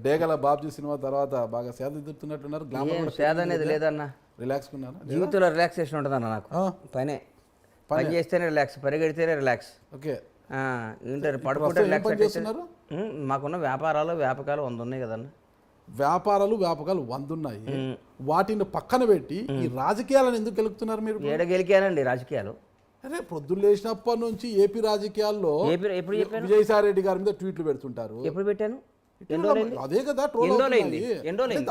డేగల Babji cinema తర్వాత బాగా సేద దిద్దుతున్నట్టున్నారు. గ్లామర్ సేద అనేది లేదన్న. రిలాక్స్ కున్నారా? జీవితంలో రిలాక్సేషన్ ఉంటుందన్న. నాకు పని చేస్తేనే రిలాక్స్, పరిగెడితేనే రిలాక్స్. ఓకే. ఏంటారు పడుకుంటే రిలాక్స్. మాకున్న వ్యాపారాలు వ్యాపకాలు 100 ఉన్నాయి కదన్న. వ్యాపారాలు వ్యాపకాలు 100 ఉన్నాయి. వాటిని పక్కన పెట్టి ఈ రాజకీయాలను ఎందుకు గెలుపుతున్నారు మీరు? ఏడ గెలికానండి రాజకీయాలు. అరే పొద్దున్న లేచినప్పటి నుంచి ఏపీ రాజకీయాల్లో విజయసాయి రెడ్డి గారి మీద ట్వీట్లు పెడుతుంటారు. ఎప్పుడు పెట్టాను? అదే కదా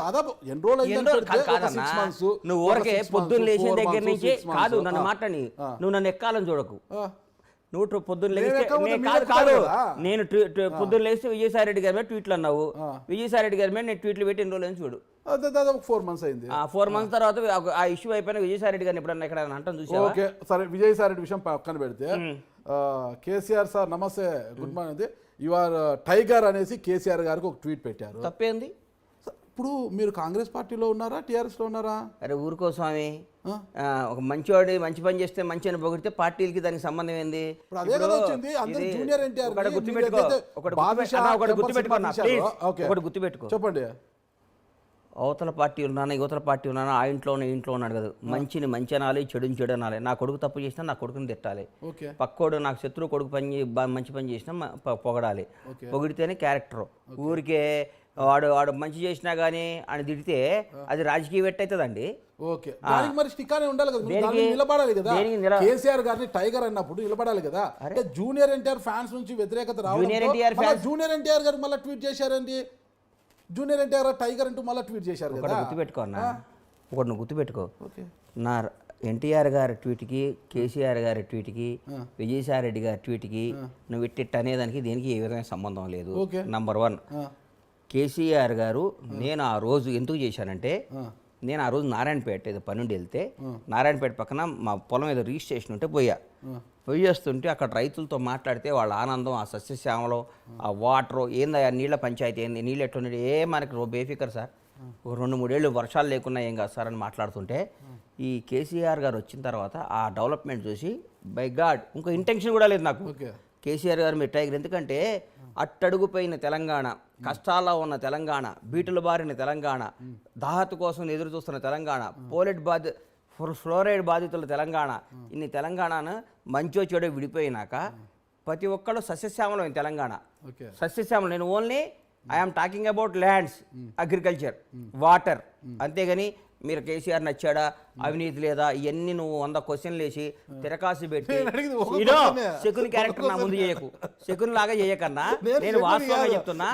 దాదాపు నువ్వు ఊరకే పొద్దున్న లేచిన దగ్గర నుంచి కాదు నన్ను మాట్లాడి, నువ్వు నన్ను ఎక్కాలని చూడకు. నువ్వు పొద్దున్న లేస్తే కాదు నేను పొద్దున్న లేస్తే విజయసాయి రెడ్డి గారి మీద ట్వీట్లు అన్నావు. విజయసాయి రెడ్డి గారి మీద నేను ట్వీట్లు పెట్టి ఎన్ని రోజులు చూడు. దాదాపు 4 months అయింది. 4 months తర్వాత ఆ ఇష్యూ అయిపోయిన విజయసాయి రెడ్డి గారిని ఎప్పుడన్నా ఎక్కడ అంటాను చూసా. ఓకే సరే, విజయసాయి రెడ్డి విషయం పక్కన పెడితే కేసీఆర్ సార్ నమస్తే, good morning. You are tiger అనేసి కేసీఆర్ గారికి ఒక ట్వీట్ పెట్టారు. తప్పేంది? ఇప్పుడు మీరు కాంగ్రెస్ పార్టీలో ఉన్నారా, టీఆర్ఎస్ లో ఉన్నారా? అరే ఊరుకో స్వామి, ఒక మంచివాడు మంచి పని చేస్తే మంచి అని పొగిడితే పార్టీలకి దానికి సంబంధం ఏంది? గుర్తుపెట్టుకో. చెప్పండి. అవతల పార్టీ ఉన్నాను, యువతల పార్టీ ఉన్నాను, ఆ ఇంట్లోనే ఇంట్లో ఉన్నాడు కదా. మంచిని మంచి అనాలి, చెడుని చెడు అనాలి. నా కొడుకు తప్పు చేసినా నా కొడుకుని తిట్టాలి. పక్కోడు నాకు శత్రువు కొడుకు మంచి పని చేసినా పొగడాలి. పొగిడితేనే క్యారెక్టర్. ఊరికే వాడు మంచి చేసినా కానీ అని తిడితే అది రాజకీయ వెట్ అవుతుందండి. ఓకే, మరి స్టికానే ఉండాలి కదా, నిలబడాలి కదా. కేసీఆర్ గారిని టైగర్ అన్నప్పుడు నిలబడాలి కదా. అంటే జూనియర్ ఎన్టీఆర్ ఫ్యాన్స్ నుంచి వ్యతిరేకత రావడం, జూనియర్ ఎన్టీఆర్ గారు మళ్ళీ ట్వీట్ చేశారండి. జూనియర్ ఎన్టీఆర్ టైగర్ అంటూ మళ్ళీ ట్వీట్ చేశారు కదా. గుర్తుపెట్టుకో అన్న, ఒకటి నువ్వు గుర్తుపెట్టుకో. నా ఎన్టీఆర్ గారి ట్వీట్కి, కేసీఆర్ గారి ట్వీట్కి, విజయసాయి రెడ్డి గారి ట్వీట్కి నువ్వు ఇట్టిట్ అనేదానికి దేనికి ఏ విధమైన సంబంధం లేదు. నంబర్ 1, కేసీఆర్ గారు నేను ఆ రోజు ఎందుకు చేశానంటే, నేను ఆ రోజు నారాయణపేట ఏదో పనుండి వెళ్తే నారాయణపేట పక్కన మా పొలం ఏదో రిజిస్ట్రేషన్ ఉంటే పోయేస్తుంటే అక్కడ రైతులతో మాట్లాడితే వాళ్ళ ఆనందం, ఆ సస్యశ్యామలో, ఆ వాటరు ఏందా, నీళ్ళ పంచాయతీ ఏంది, నీళ్ళు ఎట్లున్నాడు, మనకి బేఫికర్ సార్, ఒక 2-3 ఏళ్ళు వర్షాలు లేకున్నా ఏం కాదు సార్ అని మాట్లాడుతుంటే, ఈ కేసీఆర్ గారు వచ్చిన తర్వాత ఆ డెవలప్మెంట్ చూసి బై గాడ్ ఇంకో ఇంటెన్షన్ కూడా లేదు నాకు. కేసీఆర్ గారు మీరు టైగర్, ఎందుకంటే అట్టడుగుపోయిన తెలంగాణ, కష్టాల్లో ఉన్న తెలంగాణ, బీటులు బారిన తెలంగాణ, దాహత కోసం ఎదురు చూస్తున్న తెలంగాణ, ఫ్లోరైడ్ బాధితుల తెలంగాణ, ఇన్ని తెలంగాణను మంచో చెడో విడిపోయినాక ప్రతి ఒక్కళ్ళు సస్యశ్యామలం తెలంగాణ. సస్యశ్యామలం. నేను only I'm talking about lands, agriculture, water. అంతేగాని మీరు కేసీఆర్ నచ్చాడా, అవినీతి లేదా, ఇవన్నీ నువ్వు 100 క్వశ్చన్లు వేసి తిరకాసి పెట్టి శకుని క్యారెక్టర్ నా ముందు చేయకు. శకుని లాగా చేయకన్నా నేను వాస్తవంగా చెప్తున్నా.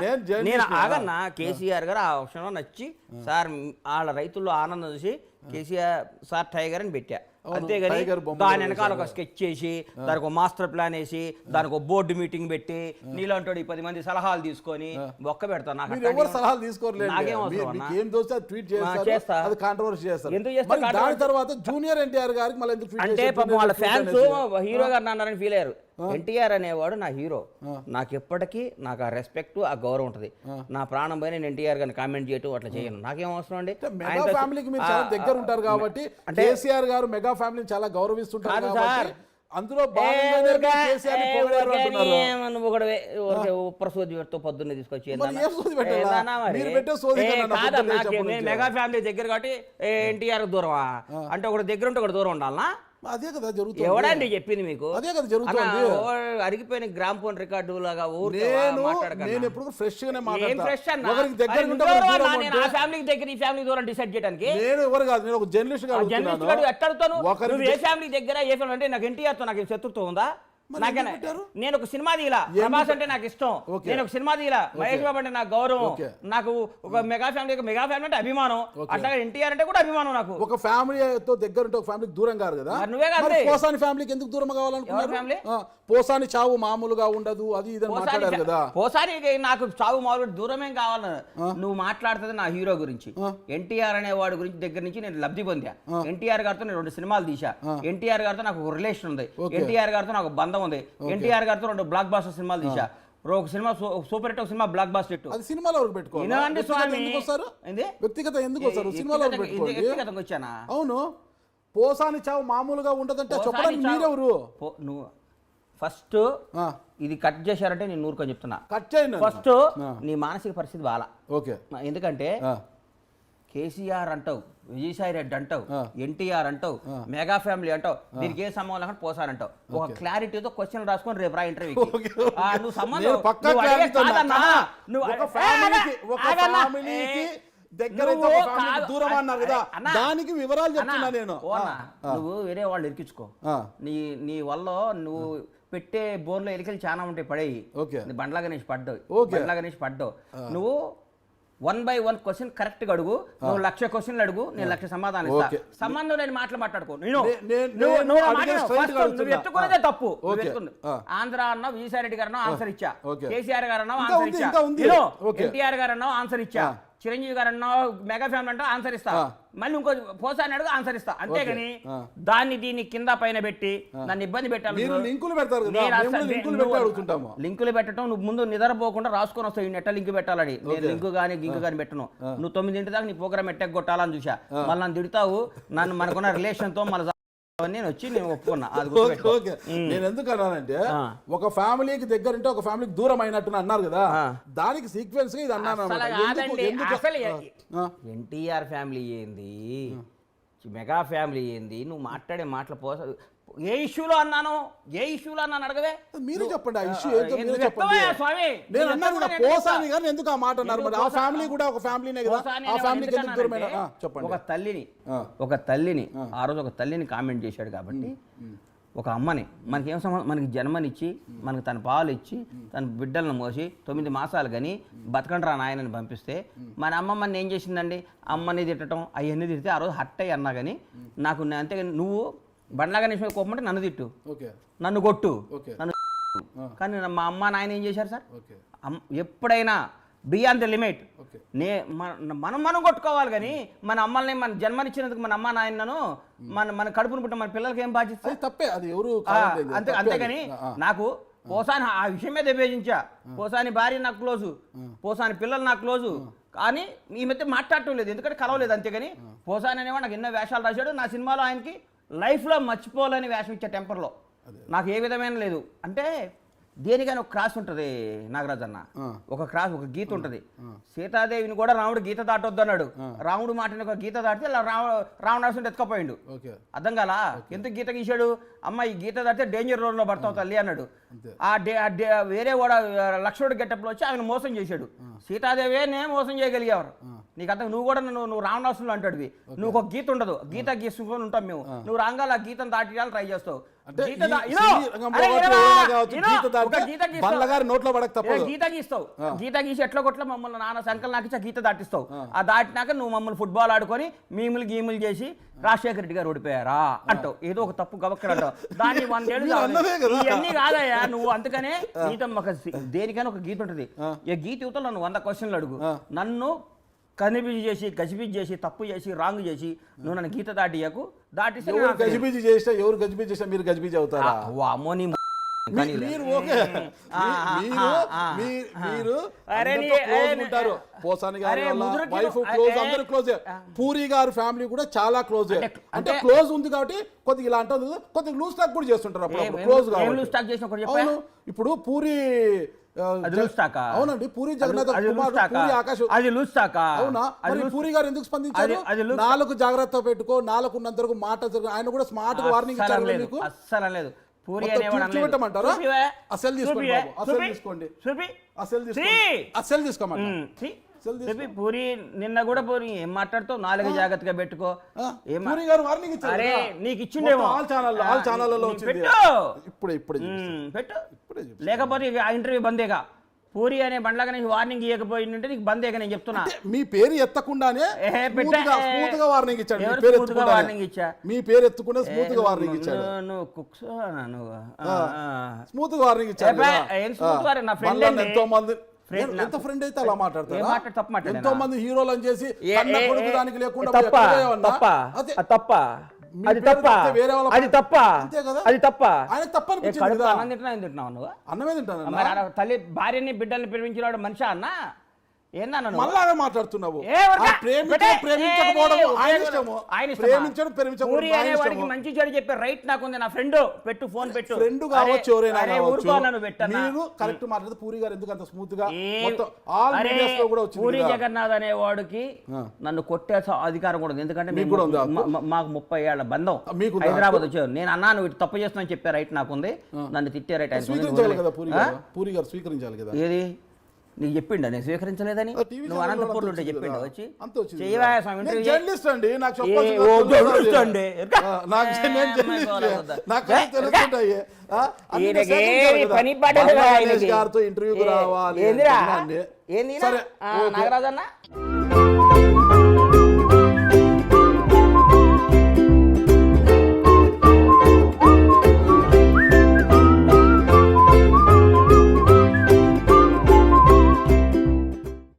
నేను ఆగన్నా, కేసీఆర్ గారు ఆ విషయంలో నచ్చి సార్ వాళ్ళ రైతుల్లో ఆనందం చూసి కేసీఆర్ సార్ టైగర్ అని పెట్టా. అంతేగాని దాని వెనకాల ఒక స్కెచ్ చేసి దానికి ఒక మాస్టర్ ప్లాన్ వేసి దానికి ఒక బోర్డు మీటింగ్ పెట్టి నీలాంటి 10 మంది సలహాలు తీసుకొని ఒక్క పెడతాను. అంటే పాపం వాళ్ళ ఫ్యాన్స్ హీరో గారు అన్నారని ఫీల్ అయ్యారు. ఎన్టీఆర్ అనేవాడు నా హీరో. నాకు ఎప్పటికీ నాకు ఆ రెస్పెక్ట్, ఆ గౌరవం ఉంటుంది. నా ప్రాణం పైన నేను ఎన్టీఆర్ గారిని కామెంట్ చేయటం అట్లా చేయను. నాకేం అవసరం అండి. దగ్గర ఉంటారు కాబట్టి కేసీఆర్ గారు మెగా ఫ్యామిలీని చాలా గౌరవిస్తుంటారు సార్. అందులో పొద్దున్నే తీసుకొచ్చి మెగా ఫ్యామిలీ దగ్గర కాబట్టి ఎన్టీఆర్ దూరమా అంటే ఒకటి దగ్గర ఉంటే ఒకటి దూరం ఉండాలనా? అదే కదా జరుగుతుంది. ఎవడండి చెప్పింది మీకు? అదే కదా జరుగుతుంది. అరిగిపోయిన గ్రామ్ ఫోన్ రికార్డు లాగా నేను ఎప్పుడు ఫ్రెష్ గానే ఫ్యామిలీకి దగ్గర ఈ ఫ్యామిలీ దూరం డిసైడ్ చేయడానికి నేను ఎవరు కాదు, నేను ఒక జర్నలిస్ట్ గా ఎట్టడుతాను. ఏ ఫ్యామిలీ దగ్గర ఏ ఫ్యామిలీ అంటే నాకు ఎన్టీఆర్ తో నాకు శత్రుత్వం ఉందా? నేను ఒక సినిమా తీయలా, ప్రభాస్ అంటే నాకు ఇష్టం, నేను ఒక సినిమా తీయలా, మహేష్ బాబు అంటే నాకు గౌరవం, నాకు ఒక మెగా ఫ్యామిలీ అంటే అభిమానం, అట్లాగే ఎన్టీఆర్ అంటే కూడా అభిమానం. నాకు ఒక ఫ్యామిలీతో దగ్గర ఉంటే ఒక ఫ్యామిలీకి దూరం కాదు కదా. నువ్వే కాదు, పోసాని ఫ్యామిలీకి ఎందుకు దూరం కావాలనుకున్నారు? పోసాని చావు మామూలుగా ఉండదు, అది ఇది మాట్లాడారు కదా. పోసానికి నాకు చావు మామూలు దూరమేం కావాలని నువ్వు మాట్లాడుతుంది నా హీరో గురించి. ఎన్టీఆర్ అనే వాడి గురించి దగ్గర నుంచి నేను లబ్ధి పొందా. ఎన్టీఆర్ గారితో నేను 2 సినిమాలు తీసా. ఎన్టీఆర్ గారితో నాకు ఒక రిలేషన్ ఉంది. ఎన్టీఆర్ గారితో నాకు బంధం ఉంది. ఎన్టీఆర్ గారితో 2 బ్లాక్ బాస్టర్ సినిమాలు తీసా. ఒక సినిమా సూపర్ హిట్, ఒక సినిమా బ్లాక్ బాస్టర్ హిట్. అది సినిమాలో పెట్టుకోవాలి. వ్యక్తిగత ఎందుకు వస్తారు? సినిమాలో వ్యక్తిగతంగా వచ్చానా? అవును, పోసాని చావు మామూలుగా ఉండదంటే చెప్పడానికి మీరెవరు? నువ్వు ఫస్ట్ ఇది కట్ చేశారంటే నేను నూరుకొని చెప్తున్నా. కట్ చేయండి. ఫస్ట్ నీ మానసిక పరిస్థితి బాలా. ఓకే. ఎందుకంటే కేసీఆర్ అంటావు, విజయసాయి రెడ్డి అంటావు, ఎన్టీఆర్ అంటావు, మెగా ఫ్యామిలీ అంటావు, దీనికి ఏ సంబంధం లేకుండా పోసారంటావు. ఒక క్లారిటీతో క్వశ్చన్ రాసుకొని రేపు రా ఇంటర్వ్యూకి. నువ్వు సంబంధం దూరం అన్నారు కదా, దానికి వివరాలు చెప్తున్నా నేను. నువ్వు వేరే వాళ్ళు ఇరికించుకో. నీ వల్ల నువ్వు పెట్టే బోర్లో ఎలికలు చాలా ఉంటాయి, పడేయి. బండ్లా గణేష్ పడ్డావు. నువ్వు 1 by 1 క్వశ్చన్ కరెక్ట్ గా అడుగు. నువ్వు 1,00,000 క్వశ్చన్లు అడుగు, నేను 1,00,000 సమాధానం ఇస్తా. సంబంధం లేని మాటలు మాట్లాడుకో. నువ్వు ఎత్తుకున్నదే తప్పు. ఆంధ్ర అన్నావు, విజయసాయి రెడ్డి గారు అన్నావు, ఆన్సర్ ఇచ్చా. కేసీఆర్ గారు అన్నావు, ఆన్సర్ ఇచ్చా. ఎన్టీఆర్ గారు అన్నావు, ఆన్సర్ ఇచ్చా. చిరంజీవి గారు అన్నావు, మెగా ఫ్యామిలీ అంటావు, ఆన్సర్ ఇస్తా. మళ్ళీ ఇంకో పోసాని అడుగు, ఆన్సర్ ఇస్తా. అంతేగాని దీన్ని కింద పైన పెట్టి నన్ను ఇబ్బంది పెట్టాలి. లింకులు పెట్టడం నువ్వు ముందు నిద్రపోకుండా రాసుకొని వస్తావు. ఈ నెట్ట లింక్ పెట్టాలని. నేను లింకు కానీ గింకు కానీ పెట్టను. నువ్వు 9 దాకా నీ ప్రోగ్రామ్ ఎట్టెక్ కొట్టాలని చూసా. మళ్ళీ నన్ను తిడతావు. నన్ను మనకున్న రిలేషన్ తో మళ్ళీ నేను వచ్చి నేను ఒప్పుకున్నా. నేను ఎందుకు అన్నానంటే, ఒక ఫ్యామిలీకి దగ్గర ఉంటే ఒక ఫ్యామిలీకి దూరం అయినట్టు అన్నారు కదా, దానికి సీక్వెన్స్ ఇది అన్నాను. ఎన్టీఆర్ ఫ్యామిలీ ఏంది, మెగా ఫ్యామిలీ ఏంది, నువ్వు మాట్లాడే మాటలు ఏ ఇష్యూలో అన్నాను అడగవే. మీరు చెప్పండి ఆ ఇష్యూ ఏంటో మీరు చెప్పండి. నేను అన్నాను కదా పోసాని గాని ఎందుకు ఆ మాట అన్నారు? మరి ఆ ఫ్యామిలీ కూడా ఒక ఫ్యామిలీనే కదా, ఆ ఫ్యామిలీకి ఎందుకు దూరమైన? చెప్పండి. ఒక తల్లిని ఆ రోజు ఒక తల్లిని కామెంట్ చేశాడు కాబట్టి, ఒక అమ్మని మనకేం మనకి జన్మనిచ్చి మనకి తన పాలు ఇచ్చి తన బిడ్డలను మోసి 9 మాసాలు కానీ బతకండి రా నాయనని పంపిస్తే మన అమ్మమ్మని ఏం చేసిందండి? అమ్మని తిట్టడం అవన్నీ తిడితే ఆ రోజు హట్ అయ్యి అన్నా కానీ నాకు అంతేగాని నువ్వు బండ్లా గణేష్ మీద కోపం అంటే నన్ను తిట్టు, నన్ను కొట్టు, నన్ను. కానీ మా అమ్మ నాయన ఏం చేశారు సార్? ఎప్పుడైనా బియాండ్ ద లిమిట్ మనం కొట్టుకోవాలి. కానీ మన అమ్మల్ని మన జన్మనిచ్చినందుకు మన అమ్మ నాయనను మన కడుపును పుట్టిన మన పిల్లలకి ఏం బాధ్యత? తప్పే అది ఎవరు అంతేగాని నాకు పోసాని ఆ విషయం మీద విభేజించా. పోసాని భార్య నాకు క్లోజు, పోసాని పిల్లలు నాకు క్లోజు. కానీ ఈ మధ్య మాట్లాడటం లేదు, ఎందుకంటే కలవలేదు. అంతేగాని పోసాని అనేవాడు నాకు ఎన్నో వేషాలు రాశాడు. నా సినిమాలో ఆయనకి లైఫ్లో మర్చిపోలేని వేషం ఇచ్చే టెంపర్లో నాకు ఏ విధమైన లేదు. అంటే దేనికైనా ఒక క్రాస్ ఉంటుంది నాగరాజ్ అన్న, ఒక గీత ఉంటుంది. సీతాదేవిని కూడా రాముడు గీత దాటొద్దు అన్నాడు. రాముడు మాటని ఒక గీత దాటితే రావణాసుని ఎత్తుకపోయిండు. అర్థం కాలా? ఎందుకు గీత గీశాడు? అమ్మ ఈ గీత దాటితే డేంజర్ రోడ్లో పడతావు తల్లి అన్నాడు. వేరే కూడా లక్ష్మణుడు గెటప్లో వచ్చి ఆయన మోసం చేశాడు. సీతాదేవినే మోసం చేయగలిగేవారు. నీకు అంత నువ్వు కూడా నువ్వు రావణాసులు అంటాడువి. నువ్వు ఒక గీత ఉండదు, గీత గీసుకొని ఉంటాం మేము. నువ్వు రాగాల ఆ గీతను దాటియాలని ట్రై చేస్తావు. గీత గీసి ఎట్లా కొట్ల మమ్మల్ని నాన్న సంకల్ నాకు గీత దాటిస్తావు. ఆ దాటినాక నువ్వు మమ్మల్ని ఫుట్బాల్ ఆడుకొని గీములు చేసి రాజశేఖర రెడ్డి గారు ఓడిపోయారా అంటావు. ఏదో ఒక తప్పు గవక్కడ అంటావు. దాన్ని 100 ఏళ్ళు ఇవన్నీ కాదయ్యా నువ్వు. అందుకనే గీత దేనికైనా ఒక గీత ఉంటుంది. ఈ గీత యువతలో నన్ను 100 క్వశ్చన్లు అడుగు. నన్ను కనిపిజి చేసి గజిబిజి చేసి తప్పు చేసి రాంగ్ చేసి నువ్వు నన్ను గీత దాటియకు. దాటిస్తే గజిబిజి చేస్తే ఎవరు గజిబిజి చేస్తే మీరు గజిబిజి అవుతారా? అమ్మో నీ పూరి గారు ఫ్యామిలీ కూడా చాలా క్లోజ్. అంటే క్లోజ్ ఉంది కాబట్టి కొద్దిగా ఇలా అంటుంది, కొద్దిగా లూజ్ టాక్ కూడా చేస్తుంటారు అప్పుడు క్లోజ్ గా. ఇప్పుడు పూరి అవునండి, పూరి జగన్నాథ్ పూరి ఆకాశ్ అవునా? పూరి గారు ఎందుకు స్పందించారు? 4 జాగ్రత్త పెట్టుకో, 4 ఉన్నంత వరకు మాట జరుగు. ఆయన కూడా స్మార్ట్ గా వార్నింగ్ ఇచ్చారు. మీకు అస్సలు లేదు. పూరి చూడటమంటారా? అసలు తీసుకోండి, అసలు తీసుకోమంటారు. పూరి నిన్న కూడా పూరి ఏం మాట్లాడుతావు? 4 జాగ్రత్తగా పెట్టుకో. అరే నీకు ఇచ్చిండేమో ఇప్పుడు పెట్టు. లేకపోతే ఆ ఇంటర్వ్యూ బందేగా. పూరి అనే బండ్లా గణేష్ వార్నింగ్ ఇవ్వకపోయిందంటే నీకు బందేగా నేను చెప్తున్నా. మీ పేరు ఎత్తకుండానే స్మూత్ గా వార్నింగ్ ఇచ్చాడు. మీ పేరు ఎత్తకుండా స్మూత్ గా వార్నింగ్ ఇచ్చాడు. నువ్వు కుక్స్ స్మూత్ గా వార్నింగ్ ఇచ్చాడు. నా ఫ్రెండ్ ఎంతో మంది ఎంత ఫ్రెండ్ అయితే అలా మాట్లాడతారు. ఎంతో మంది హీరోలు అని చేసి దానికి లేకుండా తల్లి భార్యని బిడ్డల్ని ప్రేమించినాడు మనిషి అన్న. ఏందన్నా మళ్ళాగా మాట్లాడుతున్నావు. ఏ ఊరకా? ప్రేమించకపోవడం ఆయన ఇష్టము. ఆయన ఇష్టమా? ప్రేమించడం పూరి ప్రేమించకపోవడం ఆయన అనేవాడికి ఇష్టము. మంచి చెడు చెప్పే రైట్ నాకుంది. నా ఫ్రెండ్ పెట్టు, ఫోన్ పెట్టు. ఫ్రెండ్ కావచ్చు, ఎవరైనా కావచ్చు. నన్ను పెట్టన్నా. మీరు కరెక్ట్ మాట్లాడితే పూరి గారు ఎందుకు అంత స్మూత్ గా ఏ- మొత్తం ఆల్ అరే, మీడియాస్ లో కూడా వచ్చింది పూరి కదా. జగన్నాథ్ అనేవాడికి నన్ను కొట్టే అధికారం కూడా ఉంది. ఎందుకంటే మీకు కూడా ఉందా? మాకు 30 ఏళ్ల బంధం. మీకు ఉందా? హైదరాబాద్ వచ్చారు. నేను అన్నా నువ్వు ఇటు తప్పు చేస్తున్నా చెప్పే రైట్ నాకుంది. నన్ను తిట్టే రైట్ ఆయన స్వీకరించాలి కదా పూరి గారు. పూరి గారు స్వీకరించాలి కదా. ఏది నీకు చెప్పిండా నేను స్వీకరించలేదని? టీవీ నువ్వు ఛానల్లో అనంతపూర్లో అంత ఉంటే వచ్చింది చెప్పిండా కదా. వచ్చి అంత వచ్చింది చేయవా కదా. స్వామి నేను ఇంటర్వ్యూ? జర్నలిస్ట్ అండి, నాకు ఏ, చెప్పాల్సిన ఓ తెలుసు. జర్నలిస్ట్ అండి. నాకు నేను జర్నలిస్ట్. నాకు అన్నీ తెలుస్తుంటాయి. అన్నీ ఈయనకి సేకరించాలి ఏమి కదా. పని పాట లేదా బంగ్లాదేశ్ ఆయనకి? గారితో ఇంటర్వ్యూకి రావాలి ఏందిరా? అంటే ఏంది సరే, ఓకే. నాగరాజన్న